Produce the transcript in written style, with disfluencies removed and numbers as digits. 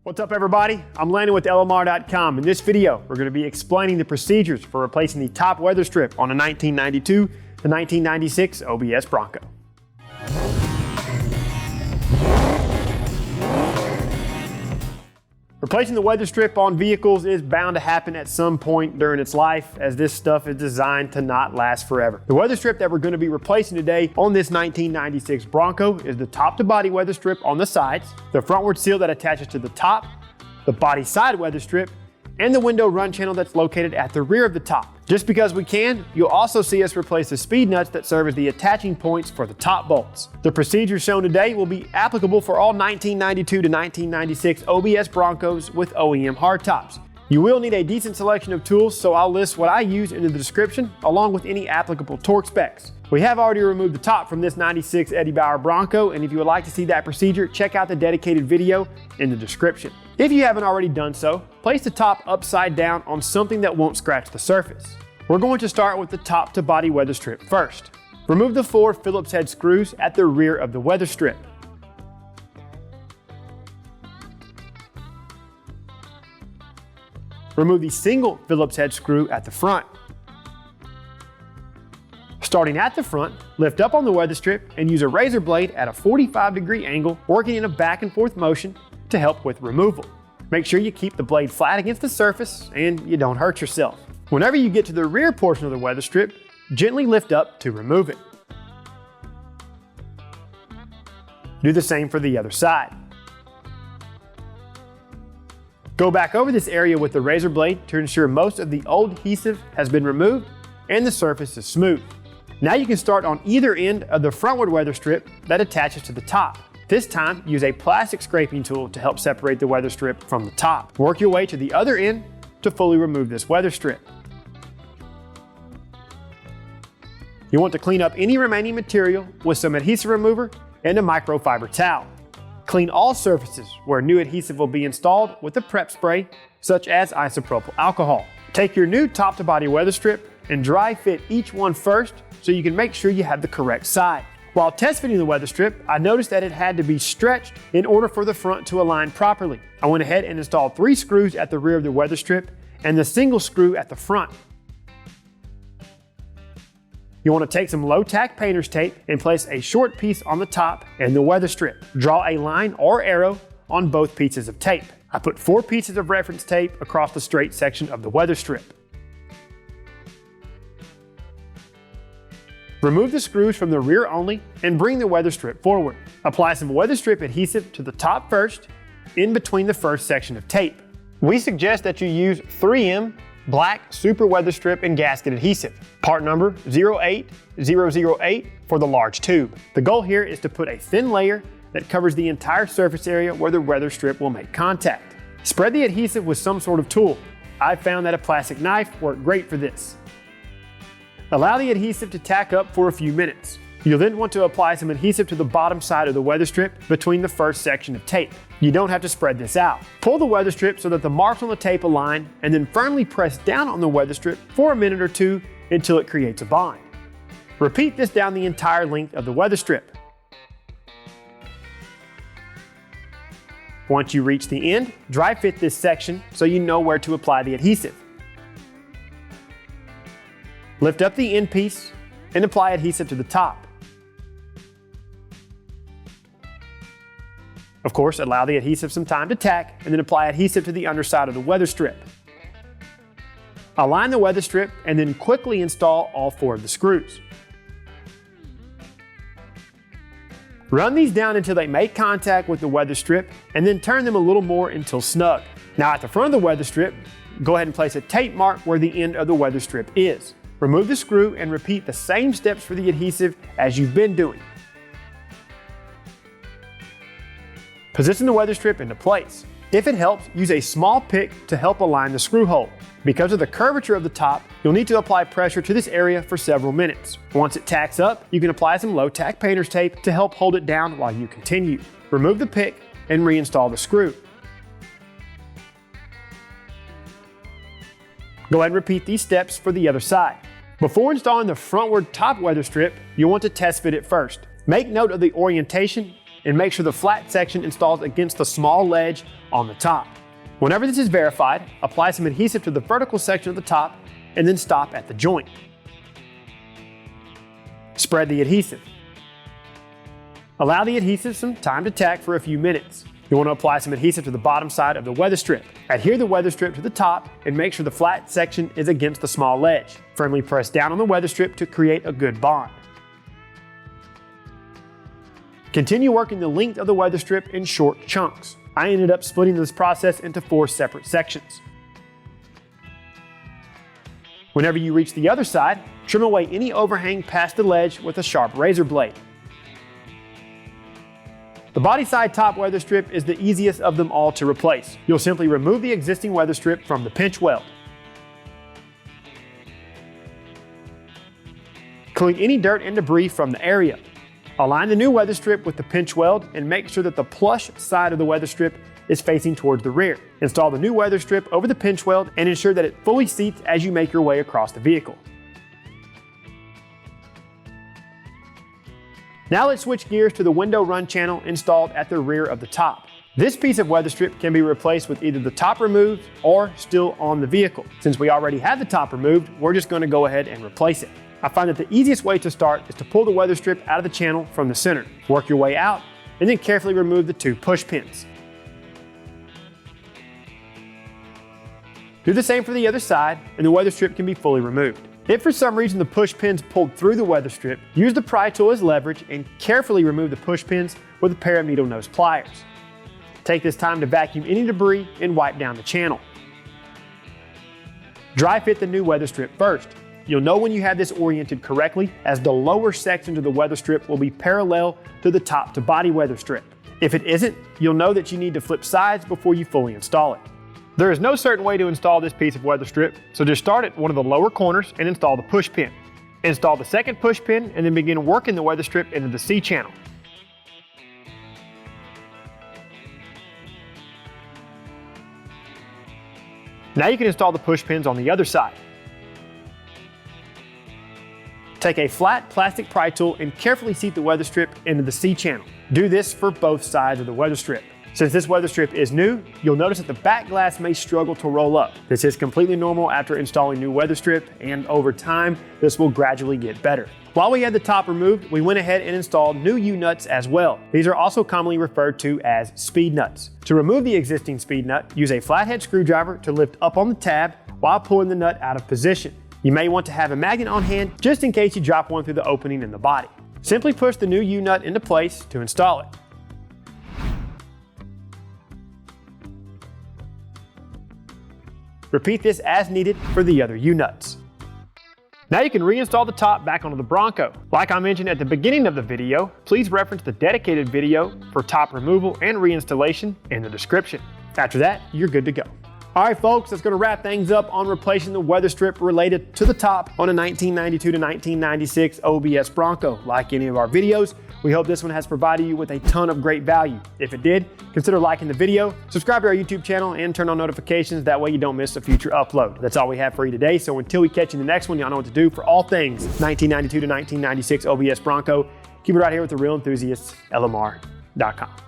What's up everybody? I'm Landan with LMR.com. In this video, we're going to be explaining the procedures for replacing the top weather strip on a 1992 to 1996 OBS Bronco. Replacing the weather strip on vehicles is bound to happen at some point during its life, as this stuff is designed to not last forever. The weather strip that we're going to be replacing today on this 1996 Bronco is the top to body weather strip on the sides, the frontward seal that attaches to the top, the body side weather strip, and the window run channel that's located at the rear of the top. Just because we can, you'll also see us replace the speed nuts that serve as the attaching points for the top bolts. The procedure shown today will be applicable for all 1992 to 1996 OBS Broncos with OEM hardtops. You will need a decent selection of tools, so I'll list what I use in the description along with any applicable torque specs. We have already removed the top from this 96 Eddie Bauer Bronco, and if you would like to see that procedure, check out the dedicated video in the description. If you haven't already done so, place the top upside down on something that won't scratch the surface. We're going to start with the top to body weather strip first. Remove the 4 Phillips head screws at the rear of the weather strip. Remove the single Phillips head screw at the front. Starting at the front, lift up on the weather strip and use a razor blade at a 45-degree angle, working in a back and forth motion to help with removal. Make sure you keep the blade flat against the surface and you don't hurt yourself. Whenever you get to the rear portion of the weather strip, gently lift up to remove it. Do the same for the other side. Go back over this area with the razor blade to ensure most of the old adhesive has been removed and the surface is smooth. Now you can start on either end of the frontward weather strip that attaches to the top. This time, use a plastic scraping tool to help separate the weather strip from the top. Work your way to the other end to fully remove this weather strip. You want to clean up any remaining material with some adhesive remover and a microfiber towel. Clean all surfaces where new adhesive will be installed with a prep spray, such as isopropyl alcohol. Take your new top to body weather strip and dry fit each one first so you can make sure you have the correct side. While test fitting the weather strip, I noticed that it had to be stretched in order for the front to align properly. I went ahead and installed 3 screws at the rear of the weather strip and the single screw at the front. You want to take some low tack painter's tape and place a short piece on the top and the weather strip. Draw a line or arrow on both pieces of tape. I put 4 pieces of reference tape across the straight section of the weather strip. Remove the screws from the rear only and bring the weather strip forward. Apply some weather strip adhesive to the top first, in between the first section of tape. We suggest that you use 3M black super weather strip and gasket adhesive, part number 08008 for the large tube. The goal here is to put a thin layer that covers the entire surface area where the weather strip will make contact. Spread the adhesive with some sort of tool. I've found that a plastic knife worked great for this. Allow the adhesive to tack up for a few minutes. You'll then want to apply some adhesive to the bottom side of the weather strip between the first section of tape. You don't have to spread this out. Pull the weather strip so that the marks on the tape align and then firmly press down on the weather strip for a minute or 2 until it creates a bind. Repeat this down the entire length of the weather strip. Once you reach the end, dry fit this section so you know where to apply the adhesive. Lift up the end piece and apply adhesive to the top. Of course, allow the adhesive some time to tack and then apply adhesive to the underside of the weather strip. Align the weather strip and then quickly install all 4 of the screws. Run these down until they make contact with the weather strip and then turn them a little more until snug. Now at the front of the weather strip, go ahead and place a tape mark where the end of the weather strip is. Remove the screw and repeat the same steps for the adhesive as you've been doing. Position the weather strip into place. If it helps, use a small pick to help align the screw hole. Because of the curvature of the top, you'll need to apply pressure to this area for several minutes. Once it tacks up, you can apply some low tack painter's tape to help hold it down while you continue. Remove the pick and reinstall the screw. Go ahead and repeat these steps for the other side. Before installing the frontward top weather strip, you'll want to test fit it first. Make note of the orientation and make sure the flat section installs against the small ledge on the top. Whenever this is verified, apply some adhesive to the vertical section of the top and then stop at the joint. Spread the adhesive. Allow the adhesive some time to tack for a few minutes. You want to apply some adhesive to the bottom side of the weather strip. Adhere the weather strip to the top and make sure the flat section is against the small ledge. Firmly press down on the weather strip to create a good bond. Continue working the length of the weather strip in short chunks. I ended up splitting this process into 4 separate sections. Whenever you reach the other side, trim away any overhang past the ledge with a sharp razor blade. The body side top weather strip is the easiest of them all to replace. You'll simply remove the existing weather strip from the pinch weld. Clean any dirt and debris from the area. Align the new weather strip with the pinch weld and make sure that the plush side of the weather strip is facing towards the rear. Install the new weather strip over the pinch weld and ensure that it fully seats as you make your way across the vehicle. Now let's switch gears to the window run channel installed at the rear of the top. This piece of weather strip can be replaced with either the top removed or still on the vehicle. Since we already have the top removed, we're just going to go ahead and replace it. I find that the easiest way to start is to pull the weather strip out of the channel from the center. Work your way out and then carefully remove the 2 push pins. Do the same for the other side and the weather strip can be fully removed. If for some reason the push pins pulled through the weather strip, use the pry tool as leverage and carefully remove the push pins with a pair of needle nose pliers. Take this time to vacuum any debris and wipe down the channel. Dry fit the new weather strip first. You'll know when you have this oriented correctly, as the lower section of the weather strip will be parallel to the top to body weather strip. If it isn't, you'll know that you need to flip sides before you fully install it. There is no certain way to install this piece of weather strip, so just start at one of the lower corners and install the push pin. Install the second push pin and then begin working the weather strip into the C channel. Now you can install the push pins on the other side. Take a flat plastic pry tool and carefully seat the weather strip into the C channel. Do this for both sides of the weather strip. Since this weather strip is new, you'll notice that the back glass may struggle to roll up. This is completely normal after installing new weather strip, and over time, this will gradually get better. While we had the top removed, we went ahead and installed new U-nuts as well. These are also commonly referred to as speed nuts. To remove the existing speed nut, use a flathead screwdriver to lift up on the tab while pulling the nut out of position. You may want to have a magnet on hand just in case you drop one through the opening in the body. Simply push the new U-nut into place to install it. Repeat this as needed for the other U-nuts. Now you can reinstall the top back onto the Bronco. Like I mentioned at the beginning of the video, please reference the dedicated video for top removal and reinstallation in the description. After that, you're good to go. All right, folks, that's going to wrap things up on replacing the weather strip related to the top on a 1992 to 1996 OBS Bronco. Like any of our videos, we hope this one has provided you with a ton of great value. If it did, consider liking the video, subscribe to our YouTube channel, and turn on notifications. That way you don't miss a future upload. That's all we have for you today. So until we catch you in the next one, y'all know what to do for all things 1992 to 1996 OBS Bronco. Keep it right here with the real enthusiasts, LMR.com.